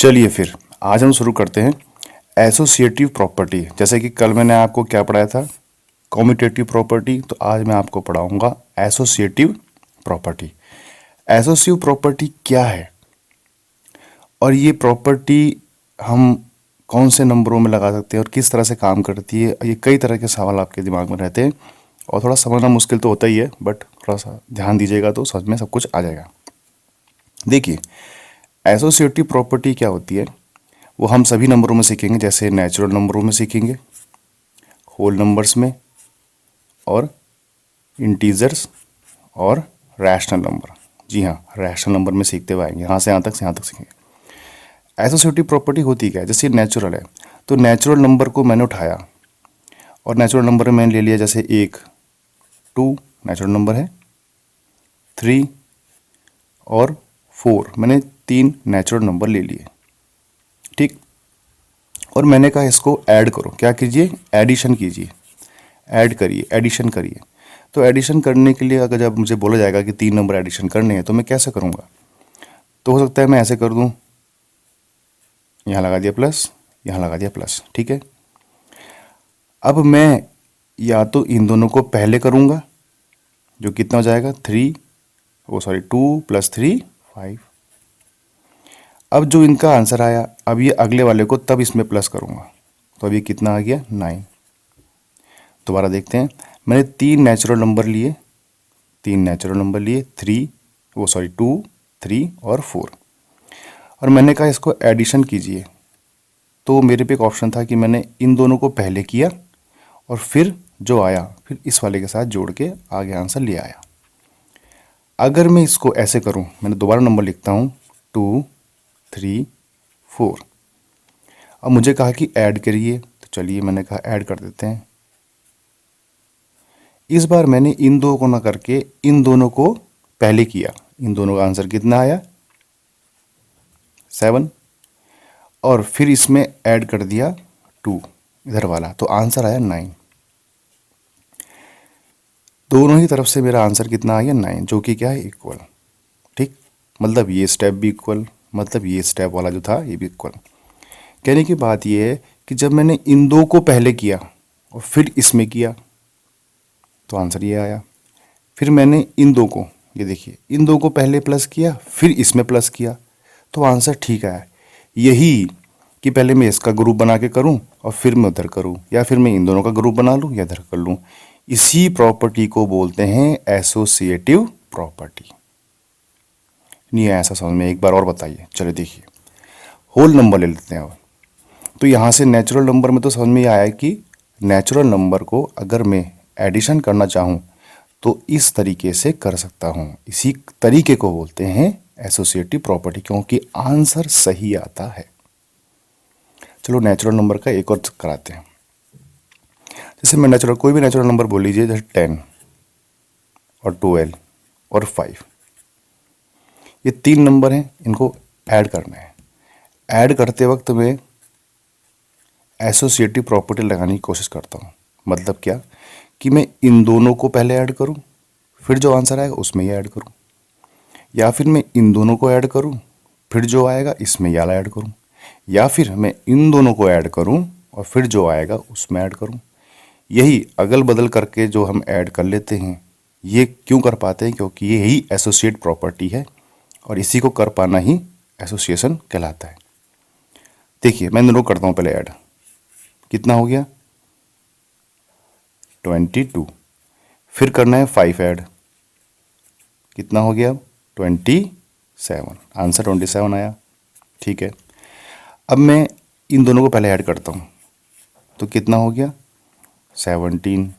चलिए फिर आज हम शुरू करते हैं एसोसिएटिव प्रॉपर्टी। जैसे कि कल मैंने आपको क्या पढ़ाया था, कॉम्यूटेटिव प्रॉपर्टी, तो आज मैं आपको पढ़ाऊंगा एसोसिएटिव प्रॉपर्टी। एसोसिएटिव प्रॉपर्टी क्या है और ये प्रॉपर्टी हम कौन से नंबरों में लगा सकते हैं और किस तरह से काम करती है, ये कई तरह के सवाल आपके दिमाग में रहते हैं और थोड़ा समझना मुश्किल तो होता ही है, बट थोड़ा सा ध्यान दीजिएगा तो समझ में सब कुछ आ जाएगा। देखिए, एसोसिएटिव प्रॉपर्टी क्या होती है वो हम सभी नंबरों में सीखेंगे। जैसे नेचुरल नंबरों में सीखेंगे, होल नंबर्स में, और इंटीजर्स और रैशनल नंबर। जी हाँ, रैशनल नंबर में सीखते हुए आएंगे, यहाँ से यहाँ तक सीखेंगे। एसोसिएटिव प्रॉपर्टी होती क्या है, जैसे नेचुरल है तो नेचुरल नंबर को मैंने उठाया और नेचुरल नंबर में मैंने ले लिया, जैसे 1, 2 नेचुरल नंबर है, 3 और 4 मैंने 3 नेचुरल नंबर ले लिए, ठीक। और मैंने कहा इसको ऐड करो, क्या कीजिए, एडिशन कीजिए, ऐड करिए, एडिशन करिए। तो एडिशन करने के लिए अगर जब मुझे बोला जाएगा कि 3 नंबर एडिशन करने हैं तो मैं कैसे करूँगा, तो हो सकता है मैं ऐसे कर दूँ, यहाँ लगा दिया प्लस, यहाँ लगा दिया प्लस, ठीक है। अब मैं या तो इन दोनों को पहले करूँगा, जो कितना हो जाएगा 2 + 3 5। अब जो इनका आंसर आया, अब ये अगले वाले को तब इसमें प्लस करूँगा, तो अब ये कितना आ गया 9। दोबारा देखते हैं, मैंने 3 नेचुरल नंबर लिए, 2, 3 और 4, और मैंने कहा इसको एडिशन कीजिए। तो मेरे पे एक ऑप्शन था कि मैंने इन दोनों को पहले किया और फिर जो आया फिर इस वाले के साथ जोड़ के आगे आंसर ले आया। अगर मैं इसको ऐसे करूं, मैंने दोबारा नंबर लिखता हूं 2, 3, 4। अब मुझे कहा कि ऐड करिए, तो चलिए मैंने कहा ऐड कर देते हैं। इस बार मैंने इन दो को ना करके इन दोनों को पहले किया, इन दोनों का आंसर कितना आया 7, और फिर इसमें ऐड कर दिया 2 इधर वाला, तो आंसर आया 9। दोनों ही तरफ से मेरा आंसर कितना आया 9, जो कि क्या है इक्वल, ठीक। मतलब ये स्टेप भी इक्वल, मतलब ये स्टेप वाला जो था ये भी इक्वल। कहने की बात ये है कि जब मैंने इन दो को पहले किया और फिर इसमें किया तो आंसर ये आया। फिर मैंने इन दो को, ये देखिए, इन दो को पहले प्लस किया फिर इसमें प्लस किया तो आंसर ठीक आया। यही कि पहले मैं इसका ग्रुप बना के करूं और फिर मैं उधर करूं, या फिर मैं इन दोनों का ग्रुप बना लूं या इधर कर लूं, इसी प्रॉपर्टी को बोलते हैं एसोसिएटिव प्रॉपर्टी। नहीं है ऐसा समझ में, एक बार और बताइए। चलिए देखिए, होल नंबर ले लेते हैं अब। तो यहाँ से नेचुरल नंबर में तो समझ में आया कि नेचुरल नंबर को अगर मैं एडिशन करना चाहूँ तो इस तरीके से कर सकता हूँ, इसी तरीके को बोलते हैं एसोसिएटिव प्रॉपर्टी, क्योंकि आंसर सही आता है। चलो नेचुरल नंबर का एक और कराते हैं। जैसे मैं नेचुरल, कोई भी नेचुरल नंबर बोल लीजिए, जैसे 10 और 12 और 5, ये 3 नंबर हैं, इनको ऐड करना है। ऐड करते वक्त मैं एसोसिएटिव प्रॉपर्टी लगाने की कोशिश करता हूँ। मतलब क्या कि मैं इन दोनों को पहले ऐड करूँ, फिर जो आंसर आएगा उसमें ये ऐड करूँ, या फिर मैं इन दोनों को ऐड करूँ फिर जो आएगा इसमें ये वाला ऐड करूँ, या फिर मैं इन दोनों को ऐड करूँ और फिर जो आएगा उसमें ऐड करूँ। यही अगल बदल करके जो हम ऐड कर लेते हैं, ये क्यों कर पाते हैं, क्योंकि यही एसोसिएट प्रॉपर्टी है और इसी को कर पाना ही एसोसिएशन कहलाता है। देखिए मैं दोनों करता हूँ पहले ऐड, कितना हो गया 22, फिर करना है 5 ऐड, कितना हो गया 27, आंसर 27 आया, ठीक है। अब मैं इन दोनों को पहले ऐड करता हूँ तो कितना हो गया 17,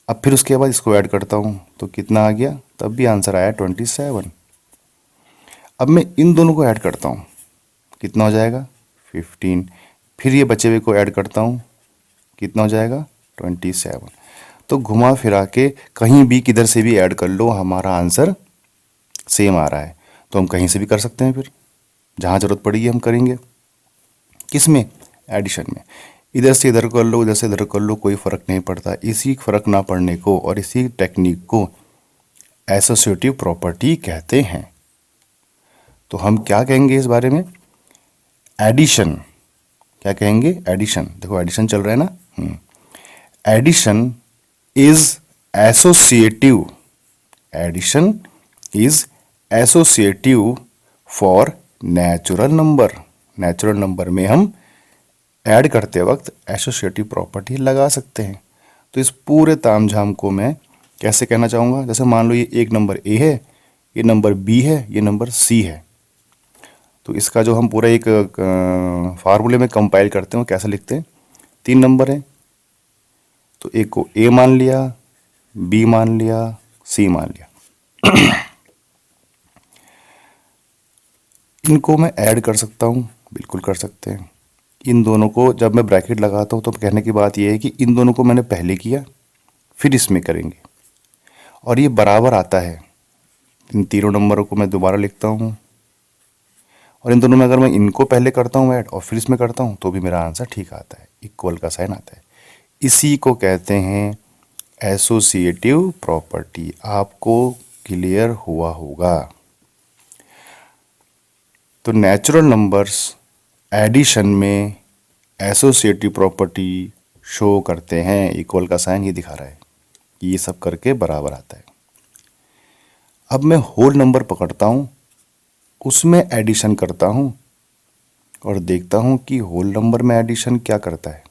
अब फिर उसके बाद इसको ऐड करता हूँ तो कितना आ गया, तब भी आंसर आया 27। अब मैं इन दोनों को ऐड करता हूँ, कितना हो जाएगा 15, फिर ये बचे हुए को ऐड करता हूँ, कितना हो जाएगा 27। तो घुमा फिरा के कहीं भी किधर से भी ऐड कर लो, हमारा आंसर सेम आ रहा है। तो हम कहीं से भी कर सकते हैं, फिर जहाँ ज़रूरत पड़ेगी हम करेंगे, किस में, एडिशन में। इधर से इधर कर लो, इधर से इधर कर लो, कोई फ़र्क नहीं पड़ता। इसी फ़र्क ना पड़ने को और इसी टेक्निक को एसोसिएटिव प्रॉपर्टी कहते हैं। तो हम क्या कहेंगे इस बारे में, एडिशन, क्या कहेंगे, एडिशन, देखो एडिशन चल रहा है ना, addition is associative, addition is associative for natural number, natural number में हम ऐड करते वक्त एसोसिएटिव प्रॉपर्टी लगा सकते हैं। तो इस पूरे तामझाम को मैं कैसे कहना चाहूँगा, जैसे मान लो ये एक नंबर ए है, ये नंबर बी है, ये नंबर सी है, तो इसका जो हम पूरा एक फार्मूले में कंपाइल करते हैं वो कैसे लिखते हैं, 3 नंबर है तो एक को ए मान लिया, बी मान लिया, सी मान लिया, इनको मैं ऐड कर सकता हूँ, बिल्कुल कर सकते हैं। इन दोनों को जब मैं ब्रैकेट लगाता हूँ तो कहने की बात यह है कि इन दोनों को मैंने पहले किया फिर इसमें करेंगे और ये बराबर आता है। इन तीनों नंबरों को मैं दोबारा लिखता हूँ और इन दोनों में अगर मैं इनको पहले करता हूँ ऐड और फिर इसमें करता हूँ तो भी मेरा आंसर ठीक आता है, इक्वल का साइन आता है। इसी को कहते हैं एसोसिएटिव प्रॉपर्टी। आपको क्लियर हुआ होगा। तो नेचुरल नंबर्स एडिशन में एसोसिएटिव प्रॉपर्टी शो करते हैं, इक्वल का साइन ये दिखा रहा है कि ये सब करके बराबर आता है। अब मैं होल नंबर पकड़ता हूँ, उसमें एडिशन करता हूँ और देखता हूँ कि होल नंबर में एडिशन क्या करता है।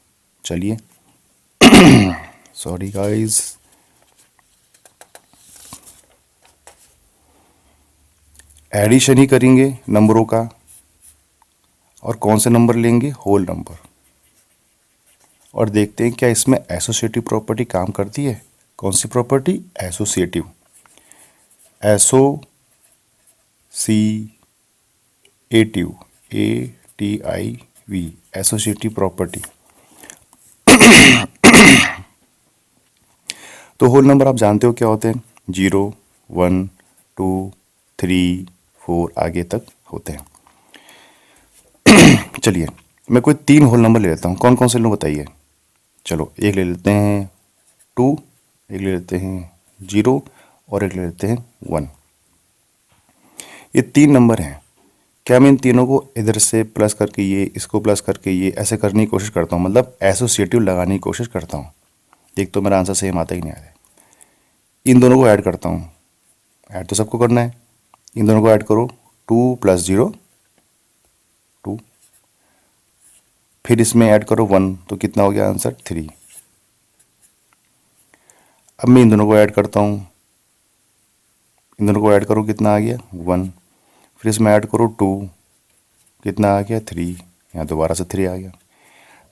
चलिए सॉरी गाइस, एडिशन ही करेंगे नंबरों का और कौन से नंबर लेंगे, होल नंबर, और देखते हैं क्या इसमें एसोसिएटिव प्रॉपर्टी काम करती है। कौन सी property, associative, associative, ATIV, associative property. तो होल नंबर आप जानते हो क्या होते हैं, 0, 1, 2, 3, 4 आगे तक होते हैं। चलिए मैं कोई 3 होल नंबर ले लेता हूँ। कौन कौन से लोग बताइए। चलो एक ले लेते हैं 2, एक ले लेते हैं 0 और एक ले लेते हैं 1। ये 3 नंबर हैं। क्या मैं इन तीनों को इधर से प्लस करके ये, इसको प्लस करके ये, ऐसे करने की कोशिश करता हूँ, मतलब एसोसिएटिव लगाने की कोशिश करता हूँ। देख तो मेरा आंसर सेम आता ही नहीं आ रहा है। इन दोनों को ऐड करता हूँ, ऐड तो सबको करना है। इन दोनों को ऐड करो, 2 + 0 2, फिर इसमें ऐड करो 1, तो कितना हो गया आंसर 3। अब मैं इन दोनों को ऐड करता हूँ, इन दोनों को ऐड करो, कितना आ गया 1, फिर इसमें ऐड करो 2, कितना आ गया 3, यहाँ दोबारा से 3 आ गया।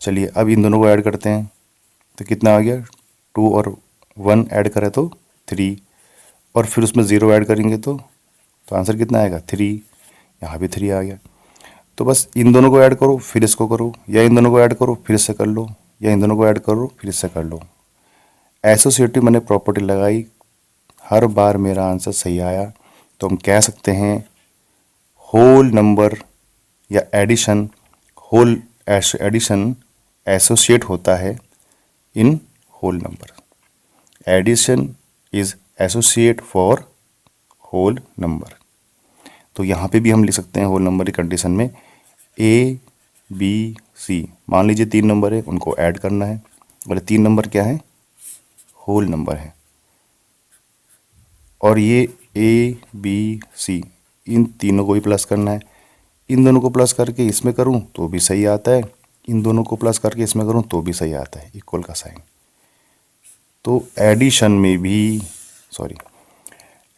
चलिए अब इन दोनों को ऐड करते हैं तो कितना आ गया, 2 और 1 ऐड करें तो 3, और फिर उसमें 0 ऐड करेंगे तो आंसर कितना आएगा 3, यहाँ भी 3 आ गया। तो बस इन दोनों को ऐड करो फिर इसको करो, या इन दोनों को ऐड करो फिर इससे कर लो, या इन दोनों को ऐड करो फिर इससे कर लो। एसोसिएटिव मैंने प्रॉपर्टी लगाई, हर बार मेरा आंसर सही आया, तो हम कह सकते हैं होल नंबर या एडिशन, होल एडिशन एसोसिएट होता है in whole number. Addition is associate for whole number. तो यहाँ पे भी हम लिख सकते हैं होल नंबर की कंडीशन में ABC। मान लीजिए 3 नंबर है, उनको ऐड करना है, बोले 3 नंबर क्या है, होल नंबर है, और ये ABC, इन तीनों को भी प्लस करना है। इन दोनों को प्लस करके इसमें करूं तो भी सही आता है, इन दोनों को प्लस करके इसमें करूं तो भी सही आता है, इक्वल का साइन। तो एडिशन में भी, sorry,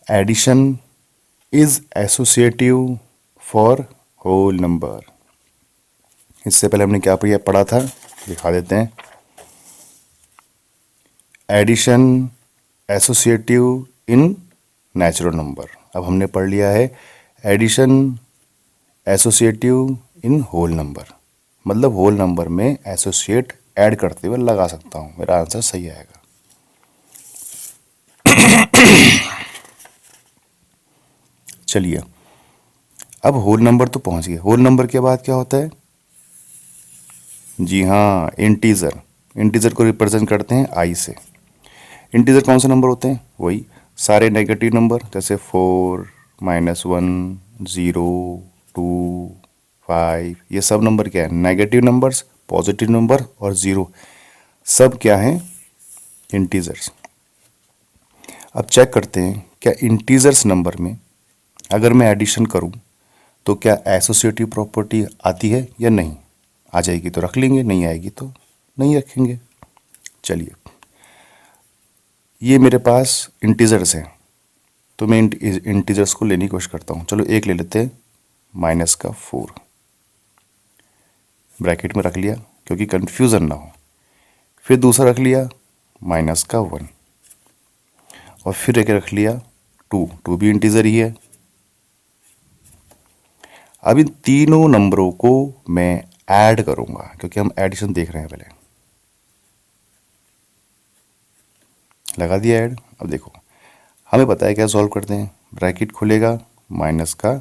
addition is associative for whole number. इससे पहले हमने क्या पढ़ा था, दिखा देते हैं। Addition associative in natural number. अब हमने पढ़ लिया है addition associative in whole number, मतलब होल नंबर में एसोसिएट ऐड करते हुए लगा सकता हूँ, मेरा आंसर सही आएगा। चलिए अब होल नंबर तो पहुंच गए। होल नंबर के बाद क्या होता है, जी हाँ, इंटीजर। इंटीजर को रिप्रेजेंट करते हैं आई से। इंटीजर कौन से नंबर होते हैं, वही सारे नेगेटिव नंबर, जैसे 4, -1, 0, 2, 5, ये सब नंबर क्या है? नेगेटिव नंबर्स, पॉजिटिव नंबर और ज़ीरो, सब क्या हैं? इंटीजर्स। अब चेक करते हैं क्या इंटीजर्स नंबर में अगर मैं एडिशन करूं तो क्या एसोसिएटिव प्रॉपर्टी आती है या नहीं? आ जाएगी तो रख लेंगे, नहीं आएगी तो नहीं रखेंगे। चलिए, ये मेरे पास इंटीजर्स हैं तो मैं इंटीजर्स को लेने की कोशिश करता हूँ। चलो एक ले लेते हैं, -4 ब्रैकेट में रख लिया क्योंकि कंफ्यूजन ना हो। फिर दूसरा रख लिया -1 और फिर एक रख लिया 2 भी इंटीजर ही है। अब इन तीनों नंबरों को मैं ऐड करूंगा क्योंकि हम एडिशन देख रहे हैं। पहले लगा दिया ऐड। अब देखो, हमें पता है क्या सॉल्व करते हैं। ब्रैकेट खुलेगा -4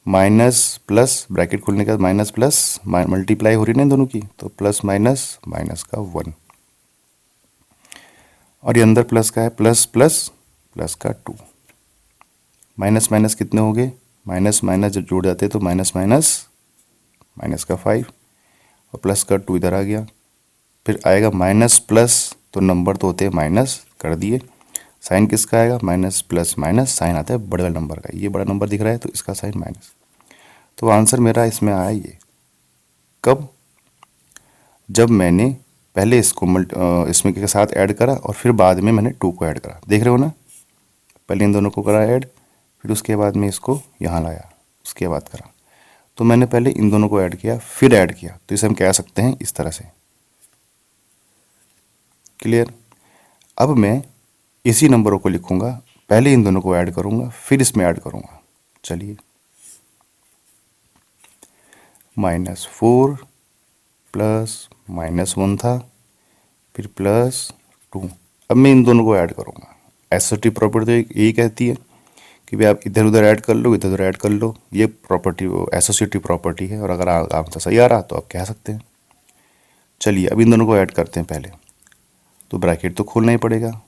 माइनस प्लस, ब्रैकेट खुलने के बाद माइनस प्लस, मल्टीप्लाई हो रही ना इन दोनों की, तो प्लस माइनस -1 और ये अंदर प्लस का है, प्लस प्लस प्लस का 2। माइनस माइनस कितने हो गए? माइनस माइनस जब जोड़ जाते हैं तो माइनस माइनस का 5 और प्लस का 2 इधर आ गया। फिर आएगा माइनस प्लस, तो नंबर तो होते हैं माइनस, कर दिए। साइन किसका आएगा? माइनस प्लस माइनस, साइन आता है बड़े वाले नंबर का। ये बड़ा नंबर दिख रहा है तो इसका साइन माइनस। तो आंसर मेरा इसमें आया ये। कब? जब मैंने पहले इसको इसमें के साथ ऐड करा और फिर बाद में मैंने 2 को ऐड करा। देख रहे हो ना, पहले इन दोनों को करा ऐड, फिर उसके बाद में इसको यहाँ लाया, उसके बाद करा। तो मैंने पहले इन दोनों को ऐड किया फिर ऐड किया, तो इसे हम कह सकते हैं इस तरह से। क्लियर? अब मैं इसी नंबरों को लिखूंगा, पहले इन दोनों को ऐड करूंगा फिर इसमें ऐड करूंगा। चलिए, -4 प्लस -1 था, फिर +2। अब मैं इन दोनों को ऐड करूंगा। एसोसिएटिव प्रॉपर्टी तो यही कहती है कि भाई आप इधर उधर ऐड कर लो, इधर उधर ऐड कर लो। ये प्रॉपर्टी एसोसिएटिव प्रॉपर्टी है और अगर आंसर सही आ रहा तो आप कह सकते हैं। चलिए, अब इन दोनों को ऐड करते हैं पहले। तो ब्रैकेट तो खोलना ही पड़ेगा।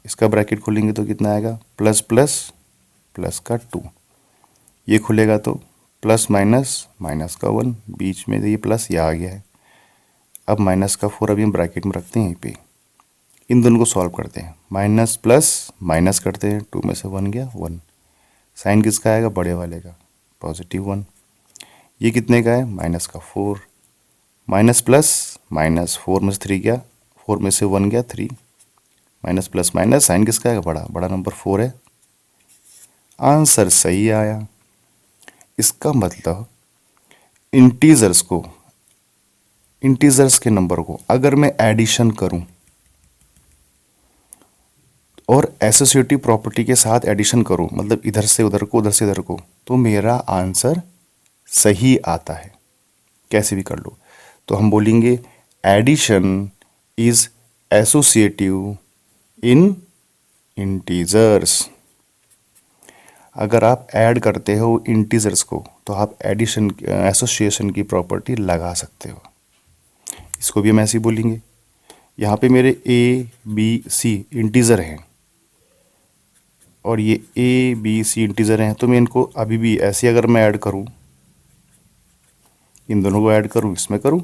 इसका ब्रैकेट खोलेंगे तो कितना आएगा? प्लस प्लस प्लस का 2। ये खुलेगा तो प्लस माइनस माइनस का 1, बीच में ये प्लस ये आ गया है। अब -4 अभी हम ब्रैकेट में रखते हैं यहीं पे। इन दोनों को सॉल्व करते हैं, माइनस प्लस माइनस करते हैं, 2 में से 1 गया 1। साइन किसका आएगा? बड़े वाले का, +1। ये कितने का है? -4। माइनस प्लस माइनस, 4 में से 3 गया, 4 में से 1 गया 3। माइनस प्लस माइनस, साइन किसका आएगा? बड़ा नंबर 4 है। आंसर सही आया। इसका मतलब इंटीजर्स के नंबर को अगर मैं एडिशन करूं और एसोसिएटिव प्रॉपर्टी के साथ एडिशन करूं, मतलब इधर से उधर को, उधर से इधर को, तो मेरा आंसर सही आता है। कैसे भी कर लो। तो हम बोलेंगे addition is associative in integers. अगर आप ऐड करते हो इंटीजर्स को तो आप एडिशन एसोसिएशन की प्रॉपर्टी लगा सकते हो। इसको भी हम ऐसे ही बोलेंगे। यहाँ पे मेरे A, B, C इंटीजर हैं और ये A, B, C इंटीजर हैं, तो मैं इनको अभी भी ऐसे अगर मैं ऐड करूँ, इन दोनों को ऐड करूँ, इसमें करूँ,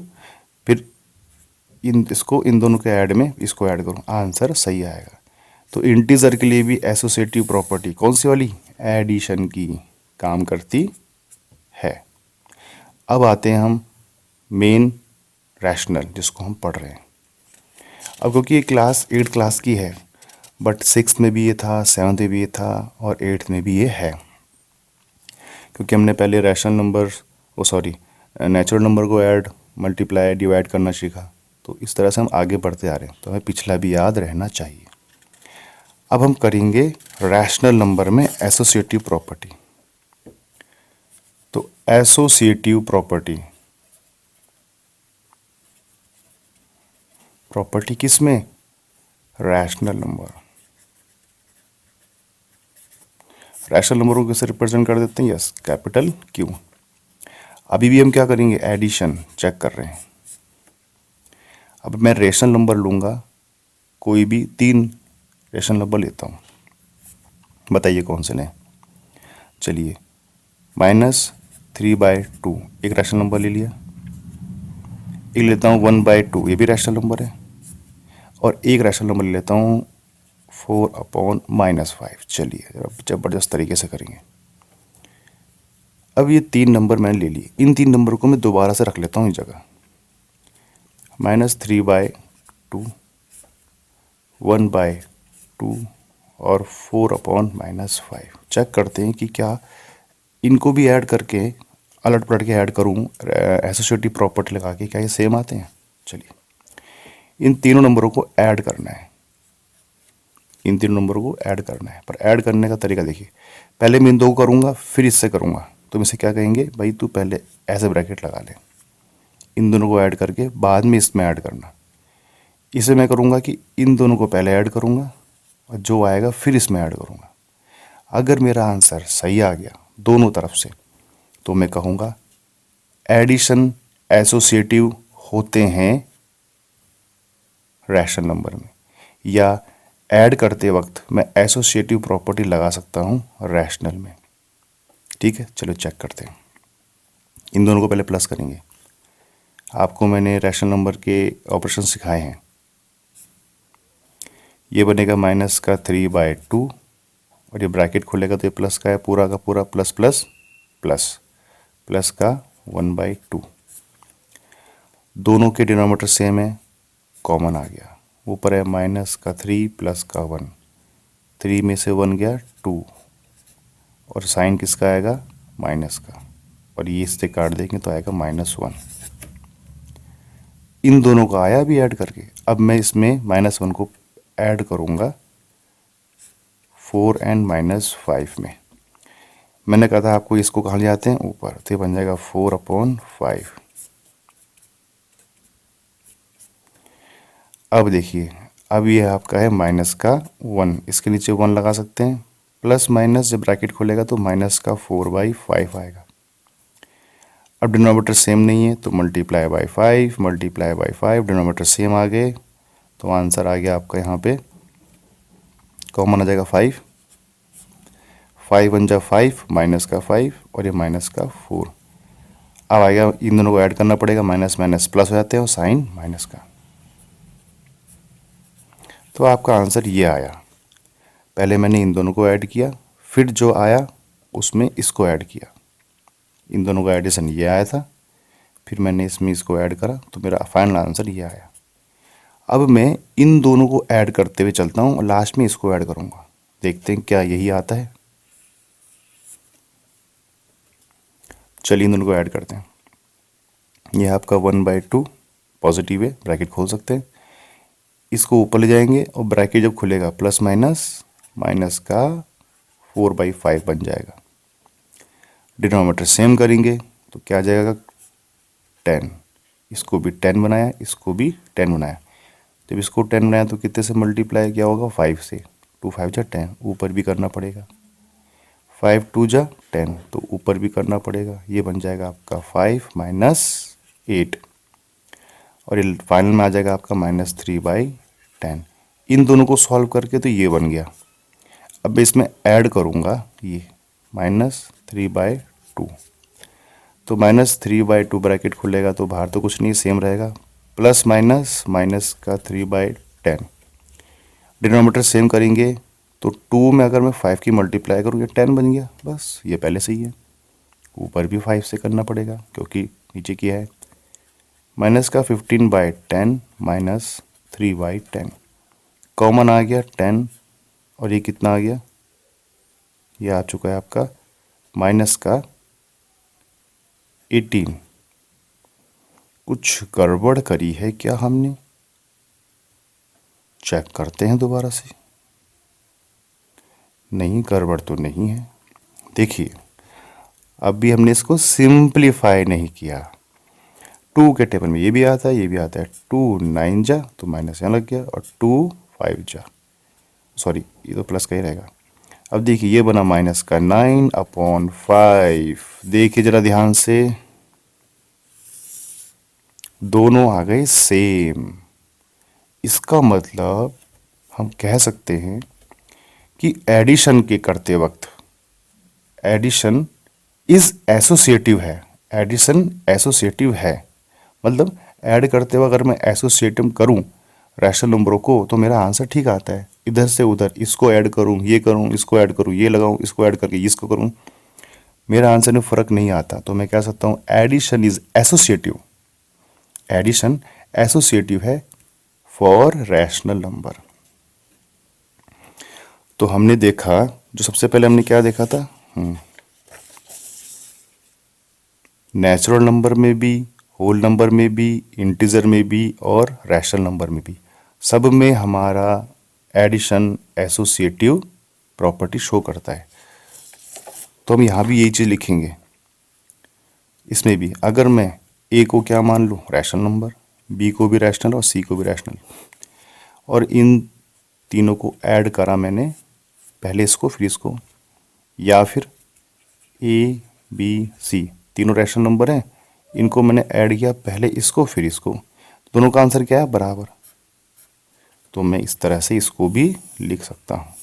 फिर इन दोनों के ऐड में इसको ऐड करूँ, आंसर सही आएगा। तो इंटीजर के लिए भी एसोसिएटिव प्रॉपर्टी कौन सी वाली? एडिशन की काम करती है। अब आते हैं हम मेन रैशनल, जिसको हम पढ़ रहे हैं। अब क्योंकि ये क्लास 8 क्लास की है, बट 6th में भी ये था, 7th में भी ये था और 8th में भी ये है, क्योंकि हमने पहले रैशनल नंबर नेचुरल नंबर को ऐड, मल्टीप्लाई, डिवाइड करना सीखा। तो इस तरह से हम आगे बढ़ते आ रहे हैं, तो हमें पिछला भी याद रहना चाहिए। अब हम करेंगे रैशनल नंबर में एसोसिएटिव प्रॉपर्टी। तो एसोसिएटिव प्रॉपर्टी किस में? Rational number. रैशनल नंबरों को कैसे रिप्रेजेंट कर देते हैं? Yes, capital Q। अभी भी हम क्या करेंगे? एडिशन चेक कर रहे हैं। अब मैं रेशनल नंबर लूँगा, कोई भी 3 रेशनल नंबर लेता हूँ, बताइए कौन से लें। चलिए, -3/2 एक रैशनल नंबर ले लिया। एक लेता हूँ 1/2, ये भी रैशनल नंबर है। और एक रैशनल नंबर ले लेता हूँ 4/-5। चलिए जबरदस्त तरीके से करेंगे। अब ये 3 नंबर मैंने ले लिए, इन 3 नंबर को मैं दोबारा से रख लेता हूँ इस जगह। -3/2, 1/2 और 4/-5। चेक करते हैं कि क्या इनको भी ऐड करके, अलट पलट के ऐड करूँ एसोसिएटिव प्रॉपर्टी लगा के, क्या ये सेम आते हैं। चलिए इन तीनों नंबरों को ऐड करना है, इन तीनों नंबरों को ऐड करना है। पर ऐड करने का तरीका देखिए, पहले मैं इन दो को करूँगा फिर इससे करूँगा, तो इसे क्या कहेंगे, भाई तू पहले ऐसे ब्रैकेट लगा ले, इन दोनों को ऐड करके बाद में इसमें ऐड करना। इसे मैं करूँगा कि इन दोनों को पहले ऐड करूँगा और जो आएगा फिर इसमें ऐड करूँगा। अगर मेरा आंसर सही आ गया दोनों तरफ से तो मैं कहूँगा एडिशन एसोसिएटिव होते हैं रैशनल नंबर में, या ऐड करते वक्त मैं एसोसिएटिव प्रॉपर्टी लगा सकता हूँ रैशनल में। ठीक है, चलो चेक करते हैं। इन दोनों को पहले प्लस करेंगे। आपको मैंने रैशनल नंबर के ऑपरेशन सिखाए हैं। ये बनेगा -3/2 और ये ब्रैकेट खुलेगा तो ये प्लस का है, पूरा का पूरा प्लस प्लस प्लस, प्लस का 1/2। दोनों के डिनोमिनेटर सेम है, कॉमन आ गया। ऊपर है -3 प्लस का 1, 3 में से 1 गया 2 और साइन किसका आएगा, माइनस का, और ये इससे काट देंगे तो आएगा -1। इन दोनों का आया भी ऐड करके। अब मैं इसमें -1 को ऐड करूँगा 4 और -5 में। मैंने कहा था आपको इसको कहाँ ले जाते हैं, ऊपर, तो ये बन जाएगा 4/5। अब देखिए, अब ये आपका है -1, इसके नीचे 1 लगा सकते हैं, प्लस माइनस जब ब्रैकेट खोलेगा तो -4/5 आएगा। अब डिनोमिनेटर सेम नहीं है तो मल्टीप्लाई बाई 5, डिनोमिनेटर सेम आ गए तो आंसर आ गया आपका यहाँ पे कॉमन आ जाएगा 5, 5 1 जा 5, माइनस का 5 और ये माइनस का 4। अब आएगा, इन दोनों को ऐड करना पड़ेगा, माइनस माइनस प्लस हो जाते हैं और साइन माइनस का। तो आपका आंसर ये आया। पहले मैंने इन दोनों को ऐड किया, फिर जो आया उसमें इसको ऐड किया। इन दोनों का एडिशन ये आया था, फिर मैंने इसमें इसको ऐड करा तो मेरा फाइनल आंसर ये आया। अब मैं इन दोनों को ऐड करते हुए चलता हूँ और लास्ट में इसको ऐड करूँगा, देखते हैं क्या यही आता है। चलिए इन दोनों को ऐड करते हैं। यह आपका 1/2 पॉजिटिव है, ब्रैकेट खोल सकते हैं। इसको ऊपर ले जाएंगे और ब्रैकेट जब खुलेगा प्लस माइनस, माइनस का 4/5 बन जाएगा। डिनोमिनेटर सेम करेंगे तो क्या आ जाएगा, 10। इसको भी 10 बनाया, इसको भी 10 बनाया। जब इसको 10 बनाया तो कितने से मल्टीप्लाई किया होगा, 5 से। 2 5 जा 10, ऊपर भी करना पड़ेगा। 5 2 जा 10, तो ऊपर भी करना पड़ेगा। ये बन जाएगा आपका 5 - 8 और ये फाइनल में आ जाएगा आपका -3/10। इन दोनों को सॉल्व करके तो ये बन गया। अब मैं इसमें ऐड करूँगा ये -3/2, तो -3/2 ब्रैकेट खुलेगा तो बाहर तो कुछ नहीं, सेम रहेगा, प्लस माइनस, माइनस का 3/10। डिनोमिनेटर सेम करेंगे तो 2 में अगर मैं 5 की मल्टीप्लाई करूँ, ये 10 बन गया, बस ये पहले से ही है। ऊपर भी 5 से करना पड़ेगा क्योंकि नीचे किया है। माइनस का 15/10 -3/10, कॉमन आ गया 10 और ये कितना आ गया, ये आ चुका है आपका माइनस का 18। कुछ गड़बड़ करी है क्या हमने, चेक करते हैं दोबारा से। नहीं, गड़बड़ तो नहीं है। देखिए अब भी हमने इसको सिंप्लीफाई नहीं किया। 2 के टेबल में ये भी आता है, ये भी आता है। 2 9 जा तो माइनस यहाँ लग गया, और 2 5 जा, सॉरी ये तो प्लस का ही रहेगा। अब देखिए ये बना माइनस का 9/5। देखिए जरा ध्यान से, दोनों आ गए सेम। इसका मतलब हम कह सकते हैं कि एडिशन के करते वक्त, एडिशन इज एसोसिएटिव है, एडिशन एसोसिएटिव है, मतलब ऐड करते वक्त अगर मैं एसोसिएटिव करूं रैशनल नंबरों को तो मेरा आंसर ठीक आता है। इधर से उधर इसको ऐड करूं, ये करूं, इसको ऐड करूं, ये लगाऊं, इसको ऐड करके इसको करूं, मेरा आंसर में फ़र्क नहीं आता। तो मैं कह सकता हूं addition is associative, addition associative है फॉर रैशनल नंबर। तो हमने देखा, जो सबसे पहले हमने क्या देखा था, नेचुरल नंबर में भी, होल नंबर में भी, इंटीजर में भी और रैशनल नंबर में भी, सब में हमारा एडिशन एसोसिएटिव प्रॉपर्टी शो करता है। तो हम यहाँ भी यही चीज़ लिखेंगे। इसमें भी अगर मैं ए को क्या मान लूँ, रैशनल नंबर, बी को भी रैशनल और सी को भी रैशनल, और इन तीनों को ऐड करा मैंने, पहले इसको फिर इसको, या फिर ए बी सी तीनों रैशनल नंबर हैं, इनको मैंने ऐड किया, पहले इसको फिर इसको, दोनों का आंसर क्या है, बराबर। तो मैं इस तरह से इसको भी लिख सकता हूँ।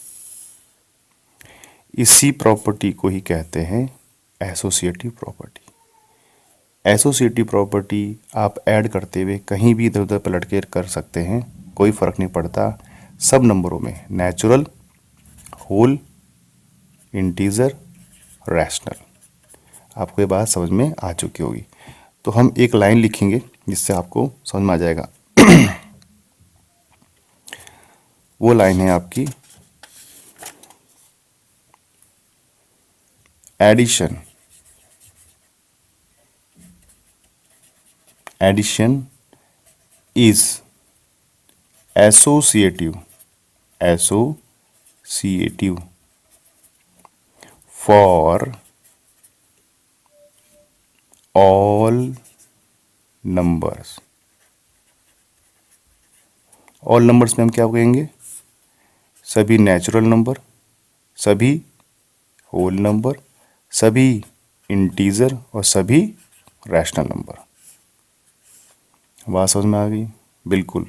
इसी प्रॉपर्टी को ही कहते हैं एसोसिएटिव प्रॉपर्टी। एसोसिएटिव प्रॉपर्टी आप ऐड करते हुए कहीं भी इधर उधर पलट के कर सकते हैं, कोई फ़र्क नहीं पड़ता, सब नंबरों में, नेचुरल, होल, इंटीजर, रैशनल। आपको ये बात समझ में आ चुकी होगी। तो हम एक लाइन लिखेंगे जिससे आपको समझ में आ जाएगा। वो लाइन है आपकी, addition, addition is associative, associative for all numbers. All numbers में हम क्या कहेंगे, सभी नेचुरल नंबर, सभी होल नंबर, सभी इंटीजर और सभी रैशनल नंबर। बात समझ में आ गई? बिल्कुल।